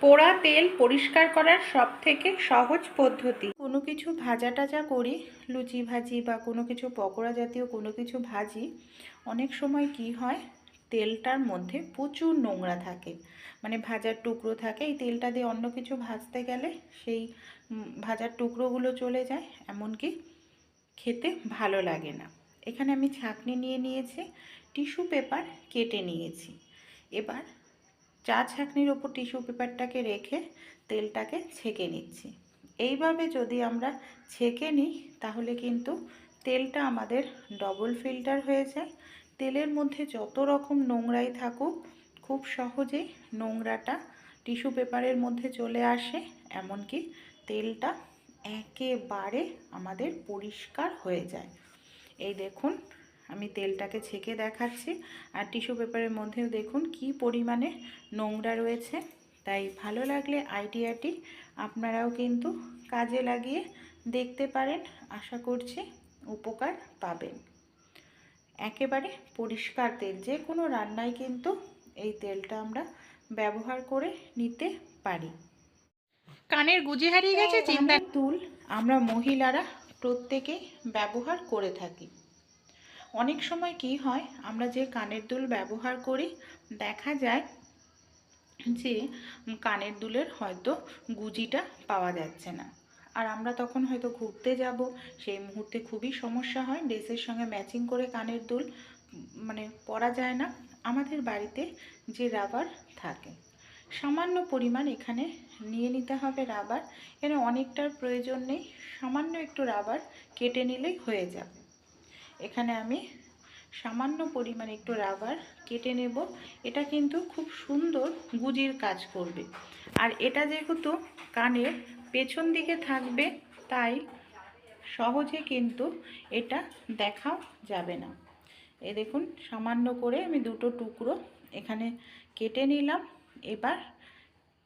পোড়া তেল পরিষ্কার করার সবথেকে সহজ পদ্ধতি। কোনো কিছু ভাজা টাজা করি, লুচি ভাজি বা কোনো কিছু পকোড়া জাতীয় কোনো কিছু ভাজি, অনেক সময় কি হয়, তেলটার মধ্যে প্রচুর নোংরা থাকে, মানে ভাজার টুকরো থাকে। এই তেলটা দিয়ে অন্য কিছু ভাজতে গেলে সেই ভাজার টুকরোগুলো চলে যায়, এমনকি খেতে ভালো লাগে না। এখানে আমি ছাঁকনি নিয়ে নিয়েছি, টিস্যু পেপার কেটে নিয়েছি। এবার চা ছাঁকনির ওপর টিস্যু পেপারটাকে রেখে তেলটাকে ছেঁকে নিচ্ছি। এইভাবে যদি আমরা ছেঁকে নিই তাহলে কিন্তু তেলটা আমাদের ডবল ফিল্টার হয়ে যায়। তেলের মধ্যে যত রকম নোংরাই থাকুক খুব সহজেই নোংরাটা টিস্যু পেপারের মধ্যে চলে আসে, এমনকি তেলটা একেবারে আমাদের পরিষ্কার হয়ে যায়। এই দেখুন, আমি তেলটাকে ছেঁকে দেখাচ্ছি, আর টিস্যু পেপারের মধ্যেও দেখুন কি পরিমাণে নোংরা রয়েছে। তাই ভালো লাগলে আইডিয়াটি আপনারাও কিন্তু কাজে লাগিয়ে দেখতে পারেন, আশা করছি উপকার পাবেন। একেবারে পরিষ্কার তেল, যে কোনো রান্নায় কিন্তু এই তেলটা আমরা ব্যবহার করে নিতে পারি। কানের গুজি হারিয়ে গেছে, চিন্তা। দুল আমরা মহিলারা প্রত্যেকেই ব্যবহার করে থাকি। অনেক সময় কি হয়, আমরা যে কানের দুল ব্যবহার করি দেখা যায় যে কানের দুলের হয়তো গুজিটা পাওয়া যাচ্ছে না, আর আমরা তখন হয়তো ঘুরতে যাব, সেই মুহূর্তে খুবই সমস্যা হয়, ড্রেসের সঙ্গে ম্যাচিং করে কানের দুল মানে পরা যায় না। আমাদের বাড়িতে যে রাবার থাকে, সামান্য পরিমাণ এখানে নিয়ে নিতে হবে রাবার। এখানে অনেকটার প্রয়োজন নেই, সামান্য একটু রাবার কেটে নিলেই হয়ে যাবে। এখানে আমি সামান্য পরিমাণে একটু রাবার কেটে নেব। এটা কিন্তু খুব সুন্দর গুজির কাজ করবে, আর এটা যেহেতু কানের পেছন দিকে থাকবে তাই সহজে কিন্তু এটা দেখাও যাবে না। এই দেখুন, সামান্য করে আমি দুটো টুকরো এখানে কেটে নিলাম। এবার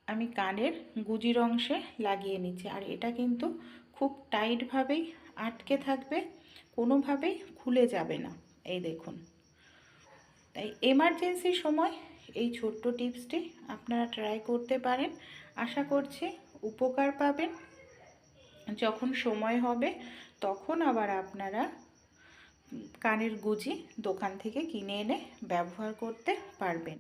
আমি কানের গুজির অংশে লাগিয়ে নিচ্ছি, আর এটা কিন্তু খুব টাইটভাবেই আটকে থাকবে, কোনোভাবেই খুলে যাবে না। এই দেখুন, তাই এমার্জেন্সি সময় এই ছোট্ট টিপসটি আপনারা ট্রাই করতে পারেন, আশা করছি উপকার পাবেন। যখন সময় হবে তখন আবার আপনারা কানের গুজি দোকান থেকে কিনে এনে ব্যবহার করতে পারবেন।